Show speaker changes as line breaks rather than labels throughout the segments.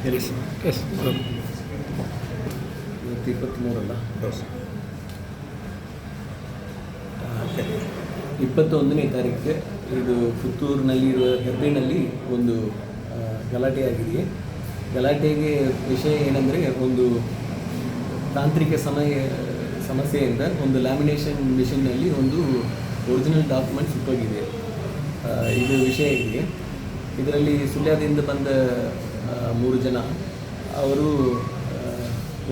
S
ಇವತ್ತು 23 21ನೇ ತಾರೀಕಿಗೆ ಇದು ಪುತ್ತೂರಿನಲ್ಲಿರುವ ಹೆಬ್ಬೇನಲ್ಲಿ ಒಂದು ಗಲಾಟೆ ಆಗಿದೆ. ಗಲಾಟೆಗೆ ವಿಷಯ ಏನಂದರೆ, ಒಂದು ತಾಂತ್ರಿಕ ಸಮಸ್ಯೆಯಿಂದ ಒಂದು ಲ್ಯಾಮಿನೇಷನ್ ಮಿಷನ್ನಲ್ಲಿ ಒಂದು ಒರಿಜಿನಲ್ ಡಾಕ್ಯುಮೆಂಟ್ ಸುಟ್ಟೋಗಿದೆ. ಇದು ವಿಷಯ ಇದೆ. ಇದರಲ್ಲಿ ಸುಳ್ಯದಿಂದ ಬಂದ 3 ಜನ ಅವರು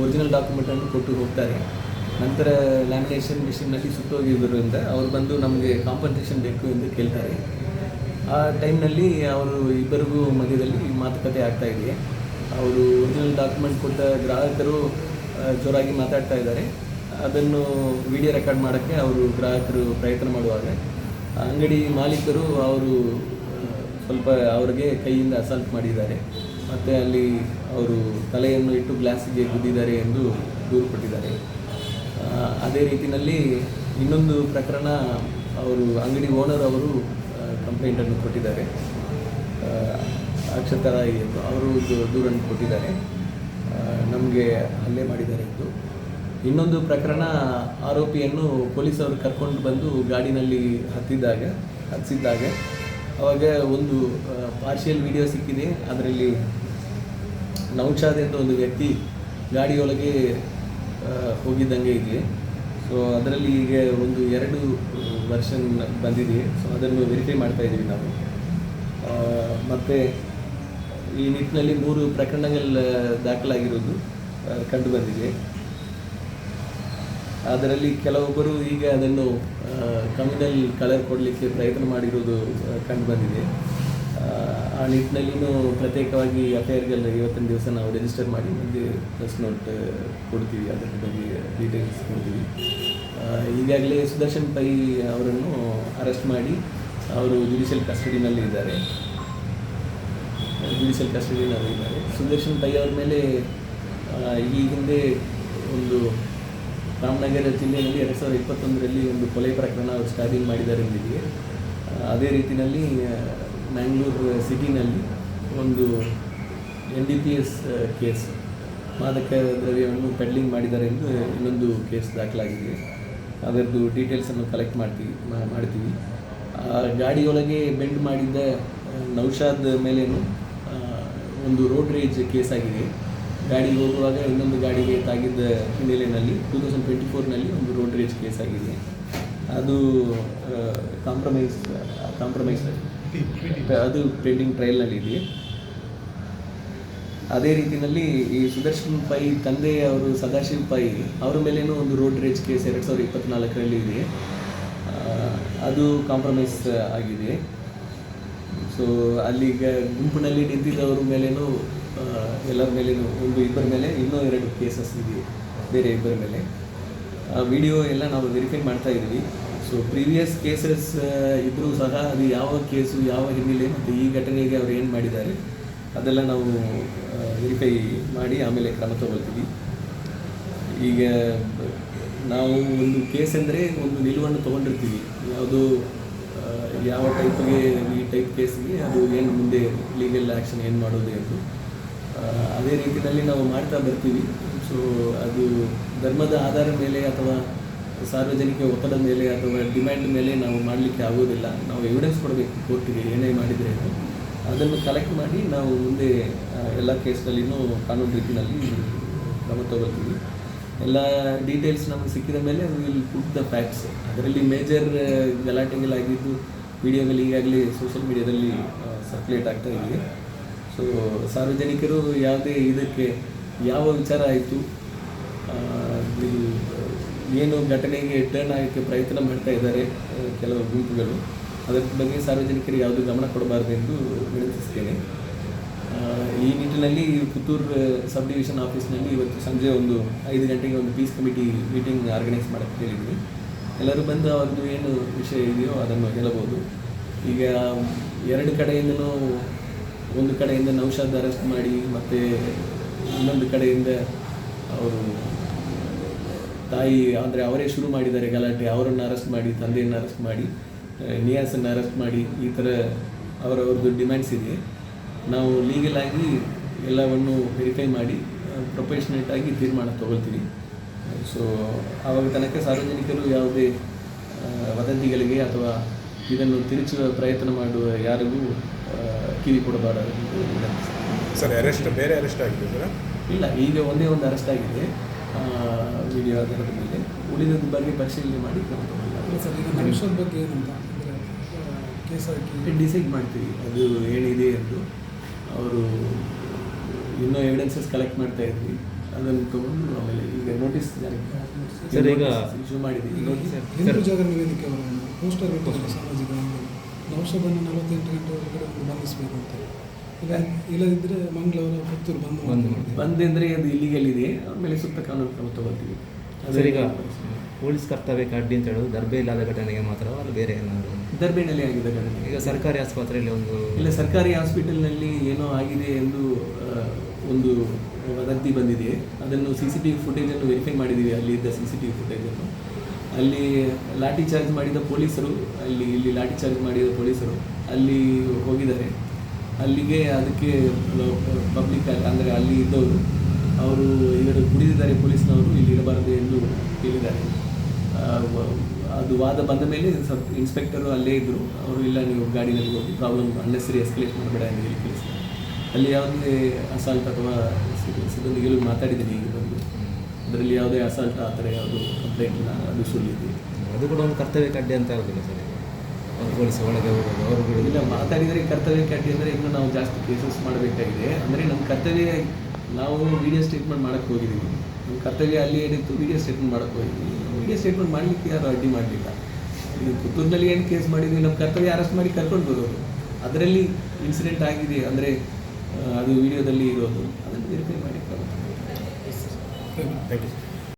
ಒರಿಜಿನಲ್ ಡಾಕ್ಯುಮೆಂಟನ್ನು ಕೊಟ್ಟು ಹೋಗ್ತಾರೆ. ನಂತರ ಲ್ಯಾಮಿನೇಷನ್ ಮಿಷನ್ನಲ್ಲಿ ಸುಟ್ಟೋಗಿದ್ದರಿಂದ ಅವರು ಬಂದು ನಮಗೆ ಕಾಂಪನ್ಸೇಷನ್ ಬೇಕು ಎಂದು ಕೇಳ್ತಾರೆ. ಆ ಟೈಮ್ನಲ್ಲಿ ಅವರು ಇಬ್ಬರಿಗೂ ಮಧ್ಯದಲ್ಲಿ ಮಾತುಕತೆ ಆಗ್ತಾಯಿದೆ. ಅವರು ಒರಿಜಿನಲ್ ಡಾಕ್ಯುಮೆಂಟ್ ಕೊಟ್ಟ ಗ್ರಾಹಕರು ಜೋರಾಗಿ ಮಾತಾಡ್ತಾ ಇದ್ದಾರೆ. ಅದನ್ನು ವಿಡಿಯೋ ರೆಕಾರ್ಡ್ ಮಾಡೋಕ್ಕೆ ಅವರು ಗ್ರಾಹಕರು ಪ್ರಯತ್ನ ಮಾಡುವಾಗ ಅಂಗಡಿ ಮಾಲೀಕರು ಅವರು ಸ್ವಲ್ಪ ಅವ್ರಿಗೆ ಕೈಯಿಂದ ಅಸಾಲ್ಟ್ ಮಾಡಿದ್ದಾರೆ. ಮತ್ತು ಅಲ್ಲಿ ಅವರು ತಲೆಯನ್ನು ಇಟ್ಟು ಗ್ಲಾಸಿಗೆ ಗುದ್ದಿದ್ದಾರೆ ಎಂದು ದೂರು ಕೊಟ್ಟಿದ್ದಾರೆ. ಅದೇ ರೀತಿಯಲ್ಲಿ ಇನ್ನೊಂದು ಪ್ರಕರಣ, ಅವರು ಅಂಗಡಿ ಓನರ್ ಅವರು ಕಂಪ್ಲೇಂಟನ್ನು ಕೊಟ್ಟಿದ್ದಾರೆ. ಅಕ್ಷತಾ ರಾಯ್ ಎಂದು ಅವರು ದೂರನ್ನು ಕೊಟ್ಟಿದ್ದಾರೆ, ನಮಗೆ ಹಲ್ಲೆ ಮಾಡಿದ್ದಾರೆ ಎಂದು. ಇನ್ನೊಂದು ಪ್ರಕರಣ, ಆರೋಪಿಯನ್ನು ಪೊಲೀಸವರು ಕರ್ಕೊಂಡು ಬಂದು ಗಾಡಿನಲ್ಲಿ ಹತ್ತಿಸಿದ್ದಾಗ ಅವಾಗ ಒಂದು ಪಾರ್ಷಿಯಲ್ ವಿಡಿಯೋ ಸಿಕ್ಕಿದೆ. ಅದರಲ್ಲಿ ನೌಶಾದ್ ಎಂದು ಒಂದು ವ್ಯಕ್ತಿ ಗಾಡಿಯೊಳಗೆ ಹೋಗಿದ್ದಂಗೆ ಇದೆ. ಸೊ ಅದರಲ್ಲಿ ಈಗ ಒಂದು 2 ವರ್ಷನ್ ಬಂದಿದೆ. ಸೊ ಅದನ್ನು ವೆರಿಫೈ ಮಾಡ್ತಾ ಇದ್ದೀವಿ ನಾವು. ಮತ್ತು ಈ ನಿಟ್ಟಿನಲ್ಲಿ 3 ಪ್ರಕರಣಗಳು ದಾಖಲಾಗಿರೋದು ಕಂಡು ಬಂದಿದೆ. ಅದರಲ್ಲಿ ಕೆಲವೊಬ್ಬರು ಈಗ ಅದನ್ನು ಕಮ್ಯುನಲ್ ಕಲರ್ ಕೊಡಲಿಕ್ಕೆ ಪ್ರಯತ್ನ ಮಾಡಿರೋದು ಕಂಡು ಬಂದಿದೆ. ಆ ನಿಟ್ಟಿನಲ್ಲಿಯೂ ಪ್ರತ್ಯೇಕವಾಗಿ FIRಗಳು ಇವತ್ತಿನ ದಿವಸ ನಾವು ರಿಜಿಸ್ಟರ್ ಮಾಡಿ ಮುಂದೆ ಪ್ರೆಸ್ ನೋಟ್ ಕೊಡ್ತೀವಿ, ಅದರ ಬಗ್ಗೆ ಡೀಟೇಲ್ಸ್ ಕೊಡ್ತೀವಿ. ಈಗಾಗಲೇ ಸುದರ್ಶನ್ ಪೈ ಅವರನ್ನು ಅರೆಸ್ಟ್ ಮಾಡಿ ಅವರು ಜುಡಿಷಿಯಲ್ ಕಸ್ಟಡಿನಲ್ಲಿದ್ದಾರೆ. ಸುದರ್ಶನ್ ಪೈ ಅವ್ರ ಮೇಲೆ ಈ ಹಿಂದೆ ಒಂದು ರಾಮನಗರ ಜಿಲ್ಲೆಯಲ್ಲಿ 2021ರಲ್ಲಿ ಒಂದು ಕೊಲೆ ಪ್ರಕರಣ ಅವರು ಸ್ಟಾರ್ಟಿಂಗ್ ಮಾಡಿದ್ದಾರೆ ಎಂದಿದೆ. ಅದೇ ರೀತಿಯಲ್ಲಿ ಮ್ಯಾಂಗ್ಳೂರು ಸಿಟಿನಲ್ಲಿ ಒಂದು NDPS ಕೇಸ್, ಮಾದಕ ದ್ರವ್ಯವನ್ನು ಪೆಡ್ಲಿಂಗ್ ಮಾಡಿದ್ದಾರೆ ಎಂದು ಇನ್ನೊಂದು ಕೇಸ್ ದಾಖಲಾಗಿದೆ. ಅದರದ್ದು ಡೀಟೇಲ್ಸನ್ನು ಕಲೆಕ್ಟ್ ಮಾಡ್ತೀವಿ. ಗಾಡಿಯೊಳಗೆ ಬೆಂಡ್ ಮಾಡಿದ್ದ ನೌಶಾದ್ ಮೇಲೇನು ಒಂದು ರೋಡ್ ರೇಜ್ ಕೇಸ್ ಆಗಿದೆ. ಗಾಡಿಗೆ ಹೋಗುವಾಗ ಇನ್ನೊಂದು ಗಾಡಿಗೆ ತಾಗಿದ್ದ ಹಿನ್ನೆಲೆಯಲ್ಲಿ 2024ನಲ್ಲಿ ಒಂದು ರೋಡ್ ರೇಜ್ ಕೇಸ್ ಆಗಿದೆ. ಅದು ಕಾಂಪ್ರಮೈಸ್ ಅದು ಪೆಂಡಿಂಗ್ ಟ್ರಯಲ್ನಲ್ಲಿದೆ. ಅದೇ ರೀತಿಯಲ್ಲಿ ಈ ಸುದರ್ಶನ್ ಪೈ ತಂದೆ ಅವರು ಸದಾಶಿವ್ ಪೈ ಅವರ ಮೇಲೇನೂ ಒಂದು ರೋಡ್ ರೇಜ್ ಕೇಸ್ 2024ರಲ್ಲಿ ಇದೆ. ಅದು ಕಾಂಪ್ರಮೈಸ್ ಆಗಿದೆ. ಸೊ ಅಲ್ಲಿಗ ಗುಂಪಿನಲ್ಲಿ ನಿಂತಿದ್ದವ್ರ ಮೇಲೇನೂ ಎಲ್ಲರ ಮೇಲೇನೂ ಇಬ್ಬರ ಮೇಲೆ ಇನ್ನೂ 2 ಕೇಸಸ್ ಇದೆ, ಬೇರೆ ಇಬ್ಬರ ಮೇಲೆ. ವಿಡಿಯೋ ಎಲ್ಲ ನಾವು ವೆರಿಫೈ ಮಾಡ್ತಾ ಇದ್ದೀವಿ. ಸೊ ಪ್ರೀವಿಯಸ್ ಕೇಸಸ್ ಇದ್ದರೂ ಸಹ ಅದು ಯಾವ ಕೇಸು, ಯಾವ ಹಿನ್ನೆಲೆ ಮತ್ತು ಈ ಘಟನೆಗೆ ಅವ್ರು ಏನು ಮಾಡಿದ್ದಾರೆ ಅದೆಲ್ಲ ನಾವು ವೆರಿಫೈ ಮಾಡಿ ಆಮೇಲೆ ಕ್ರಮ ತಗೊಳ್ತೀವಿ. ಈಗ ನಾವು ಒಂದು ಕೇಸ್ ಅಂದರೆ ಒಂದು ನಿಲುವನ್ನು ತೊಗೊಂಡಿರ್ತೀವಿ, ಯಾವುದು ಯಾವ ಟೈಪ್ಗೆ, ಈ ಟೈಪ್ ಕೇಸ್ಗೆ ಅದು ಏನು ಮುಂದೆ ಲೀಗಲ್ ಆ್ಯಕ್ಷನ್ ಏನು ಮಾಡೋದು ಎಂದು. ಅದೇ ರೀತಿಯಲ್ಲಿ ನಾವು ಮಾಡ್ತಾ ಬರ್ತೀವಿ. ಸೊ ಅದು ಧರ್ಮದ ಆಧಾರದ ಮೇಲೆ ಅಥವಾ ಸಾರ್ವಜನಿಕ ಒತ್ತಡದ ಮೇಲೆ ಅಥವಾ ಡಿಮ್ಯಾಂಡ್ ಮೇಲೆ ನಾವು ಮಾಡಲಿಕ್ಕೆ ಆಗೋದಿಲ್ಲ. ನಾವು ಎವಿಡೆನ್ಸ್ ಕೊಡಬೇಕು ಕೋರ್ಟಿಗೆ, ಏನೇ ಮಾಡಿದರೆ ಅದನ್ನು ಕಲೆಕ್ಟ್ ಮಾಡಿ ನಾವು ಮುಂದೆ ಎಲ್ಲ ಕೇಸ್ನಲ್ಲಿನೂ ಕಾನೂನು ರೀತಿಯಲ್ಲಿ ಕ್ರಮ ತಗೊಳ್ತೀವಿ. ಎಲ್ಲ ಡೀಟೇಲ್ಸ್ ನಮಗೆ ಸಿಕ್ಕಿದ ಮೇಲೆ ವಿಲ್ ಪುಟ್ ದ ಫ್ಯಾಕ್ಟ್ಸ್. ಅದರಲ್ಲಿ ಮೇಜರ್ ಗಲಾಟೆಗಳಾಗಿದ್ದು ವಿಡಿಯೋಗಳು ಈಗಾಗಲೇ ಸೋಷಿಯಲ್ ಮೀಡಿಯಾದಲ್ಲಿ ಸರ್ಕ್ಯುಲೇಟ್ ಆಗ್ತಾ ಇದೆ. ಸೊ ಸಾರ್ವಜನಿಕರು ಯಾವುದೇ ಇದಕ್ಕೆ ಯಾವ ವಿಚಾರ ಆಯಿತು, ಏನು ಘಟನೆಗೆ ಟರ್ನ್ ಆಗೋಕ್ಕೆ ಪ್ರಯತ್ನ ಮಾಡ್ತಾ ಇದ್ದಾರೆ ಕೆಲವು ಗುಂಪುಗಳು, ಅದರ ಬಗ್ಗೆ ಸಾರ್ವಜನಿಕರು ಯಾವುದು ಗಮನ ಕೊಡಬಾರ್ದು ಎಂದು ವಿನಂತಿಸ್ತೇನೆ. ಈ ನಿಟ್ಟಿನಲ್ಲಿ ಪುತ್ತೂರು ಸಬ್ ಡಿವಿಷನ್ ಆಫೀಸ್ನಲ್ಲಿ ಇವತ್ತು ಸಂಜೆ ಒಂದು 5 ಗಂಟೆಗೆ ಒಂದು ಪೀಸ್ ಕಮಿಟಿ ಮೀಟಿಂಗ್ ಆರ್ಗನೈಸ್ ಮಾಡೋಕ್ಕೆ ಹೇಳಿದ್ವಿ. ಎಲ್ಲರೂ ಬಂದು ಅವ್ರದ್ದು ಏನು ವಿಷಯ ಇದೆಯೋ ಅದನ್ನು ಹೇಳಬಹುದು. ಈಗ 2 ಕಡೆಯಿಂದನೂ, ಒಂದು ಕಡೆಯಿಂದ ನೌಶಾದ್ ಅರೆಸ್ಟ್ ಮಾಡಿ ಮತ್ತು ಇನ್ನೊಂದು ಕಡೆಯಿಂದ ಅವರು ತಾಯಿ ಅಂದರೆ ಅವರೇ ಶುರು ಮಾಡಿದ್ದಾರೆ ಗಲಾಟೆ. ಅವರನ್ನು ಅರೆಸ್ಟ್ ಮಾಡಿ, ತಂದೆಯನ್ನು ಅರೆಸ್ಟ್ ಮಾಡಿ, ನಿಯಾಸನ್ನು ಅರೆಸ್ಟ್ ಮಾಡಿ, ಈ ಥರ ಅವರವ್ರದ್ದು ಡಿಮ್ಯಾಂಡ್ಸ್ ಇದೆ. ನಾವು ಲೀಗಲ್ ಆಗಿ ಎಲ್ಲವನ್ನು ವೆರಿಫೈ ಮಾಡಿ ಪ್ರೊಫೆಷನೇಟ್ ಆಗಿ ತೀರ್ಮಾನ ತಗೊಳ್ತೀವಿ. ಸೊ ಆವಾಗ ತನಕ ಸಾರ್ವಜನಿಕರು ಯಾವುದೇ ವದಂತಿಗಳಿಗೆ ಅಥವಾ ಇದನ್ನು ತಿರುಚುವ ಪ್ರಯತ್ನ ಮಾಡುವ ಯಾರಿಗೂ ಕಿವಿ ಕೊಡಬಾರದು.
ಸರ್ ಬೇರೆ ಅರೆಸ್ಟ್ ಆಗಿದೆ ಸರ್?
ಇಲ್ಲ, ಈಗ ಒಂದೇ ಒಂದು ಅರೆಸ್ಟ್ ಆಗಿದೆ ವಿಡಿಯೋ ಆಧಾರದ ಮೇಲೆ. ಉಳಿದ ಬಗ್ಗೆ ಪರಿಶೀಲನೆ ಮಾಡಿ ಕ್ರಮ
ಬಗ್ಗೆ
ಡಿಸೈಡ್ ಮಾಡ್ತೀವಿ ಅದು ಏನಿದೆ ಎಂದು. ಅವರು ಇನ್ನೂ ಎವಿಡೆನ್ಸಸ್ ಕಲೆಕ್ಟ್ ಮಾಡ್ತಾ ಇದ್ವಿ, ಅದನ್ನು ತಗೊಂಡು ಆಮೇಲೆ ಈಗ ನೋಟಿಸ್
ಸರ್ ಈಗ
ಇಶ್ಯೂ ಮಾಡಿದ್ದೀವಿ.
ಹಿಂದೂ ಜಾಗರಣ ವೇದಿಕೆ ಅವರನ್ನು ಪೋಸ್ಟರ್ ಇಟ್ಟಿದ್ದಾರೆ ಸಾಮಾಜಿಕ ನೌಷಧನ್ನು 48 ಗಂಟೆ ಒಳಗಡೆ ಬಂಧಿಸಬೇಕು ಅಂತ. ಇಲ್ಲದಿದ್ದರೆ ಮಂಗಳೂರು ಪುತ್ತೂರು
ಬಂದ್ ಅಂದರೆ ಅದು ಇಲ್ಲಿಗಲ್ ಇದೆ, ಆಮೇಲೆ ಸೂಕ್ತ ಕಾನೂನು ಕ್ರಮ ತಗೋತೀವಿ.
ಸರ್ ಈಗ ಪೊಲೀಸ್ ಕರ್ತವ್ಯಕ್ಕೆ ಅಡ್ಡಿ ಅಂತ ಹೇಳೋದು ದರ್ಬೆ ಇಲ್ಲದ ಘಟನೆಗೆ ಮಾತ್ರ ಅಲ್ಲಿ ಬೇರೆ ಏನಾದರೂ?
ದರ್ಬೇನಲ್ಲಿ ಆಗಿದೆ ಘಟನೆ.
ಈಗ ಸರ್ಕಾರಿ ಆಸ್ಪತ್ರೆಯಲ್ಲಿ
ಇಲ್ಲ, ಸರ್ಕಾರಿ ಹಾಸ್ಪಿಟಲ್ನಲ್ಲಿ ಏನೋ ಆಗಿದೆ ಎಂದು ಒಂದು ವದಂತಿ ಬಂದಿದೆ. ಅದನ್ನು CCTV ಫುಟೇಜನ್ನು ವೆರಿಫೈ ಮಾಡಿದ್ದೀವಿ. ಅಲ್ಲಿದ್ದ CCTV ಫುಟೇಜನ್ನು ಅಲ್ಲಿ ಲಾಠಿ ಚಾರ್ಜ್ ಮಾಡಿದ ಪೊಲೀಸರು ಇಲ್ಲಿ ಲಾಠಿ ಚಾರ್ಜ್ ಮಾಡಿದ ಪೊಲೀಸರು ಅಲ್ಲಿ ಹೋಗಿದ್ದಾರೆ. ಅಲ್ಲಿಗೆ ಅದಕ್ಕೆ ಪಬ್ಲಿಕ್ ಅಂದರೆ ಅಲ್ಲಿ ಇದ್ದವರು ಅವರು ಇವರು ಕುಡಿದಿದ್ದಾರೆ, ಪೊಲೀಸ್ನವರು ಇಲ್ಲಿ ಇರಬಾರದು ಎಂದು ಹೇಳಿದ್ದಾರೆ. ಅದು ವಾದ ಬಂದ ಮೇಲೆ ಇನ್ಸ್ಪೆಕ್ಟರು ಅಲ್ಲೇ ಇದ್ದರು. ಅವರು ಇಲ್ಲ, ನೀವು ಗಾಡಿನಲ್ಲಿ ಹೋಗಿ ಪ್ರಾಬ್ಲಮ್ ಅನ್ನೆಸರಿ ಎಸ್ಕಲೇಟ್ ಮಾಡಬೇಡ ಎಂದು ಹೇಳಿ ಕಳಿಸ್ತಾರೆ. ಅಲ್ಲಿ ಯಾವುದೇ ಅಸಾಲ್ಟ್ ಅಥವಾ ಸಿಬ್ಬಂದಿಗಳು ಮಾತಾಡಿದ್ದೀನಿ ಈಗ ಬಂದು, ಅದರಲ್ಲಿ ಯಾವುದೇ ಅಸಾಲ್ಟ್ ಆ ಥರ ಯಾವುದು ಕಂಪ್ಲೇಂಟ್ ಇಲ್ಲ, ಅದು ಸುಳ್ಳಿದೆ.
ಅದು ಕೂಡ ಒಂದು ಕರ್ತವ್ಯಕ್ಕೆ ಅಡ್ಡಿ ಅಂತ ಆಗೋದಿಲ್ಲ ಸರ್? ಪೊಲೀಸ್ ಒಳಗೆ ಹೋಗೋದು ಅವರು
ಇಲ್ಲ, ಮಾತಾಡಿದರೆ ಕರ್ತವ್ಯಕ್ಕೆ ಅಡ್ಡಿ ಅಂದರೆ ಇನ್ನೂ ನಾವು ಜಾಸ್ತಿ ಕೇಸಸ್ ಮಾಡಬೇಕಾಗಿದೆ. ಅಂದರೆ ನಮ್ಮ ಕರ್ತವ್ಯ, ನಾವು ವಿಡಿಯೋ ಸ್ಟೇಟ್ಮೆಂಟ್ ಮಾಡೋಕ್ಕೆ ಹೋಗಿದ್ದೀವಿ. ನಮ್ಮ ಕರ್ತವ್ಯ ಅಲ್ಲಿ ಏನಿತ್ತು, ವಿಡಿಯೋ ಸ್ಟೇಟ್ಮೆಂಟ್ ಮಾಡೋಕ್ಕೆ ಹೋಗಿದ್ದೀವಿ. ವಿಡಿಯೋ ಸ್ಟೇಟ್ಮೆಂಟ್ ಮಾಡಲಿಕ್ಕೆ ಯಾರು ಅಡ್ಡಿ ಮಾಡಲಿಲ್ಲ. ಇದು ಪುತ್ತೂರಿನಲ್ಲಿ ಏನು ಕೇಸ್ ಮಾಡಿದ್ವಿ, ನಮ್ಮ ಕರ್ತವ್ಯ ಅರೆಸ್ಟ್ ಮಾಡಿ ಕರ್ಕೊಂಡು ಬರೋದು. ಅದರಲ್ಲಿ ಇನ್ಸಿಡೆಂಟ್ ಆಗಿದೆ ಅಂದರೆ ಅದು ವಿಡಿಯೋದಲ್ಲಿ ಇರೋದು, ಅದನ್ನು ವೆರಿಫೈ ಮಾಡಿ.
Thank you.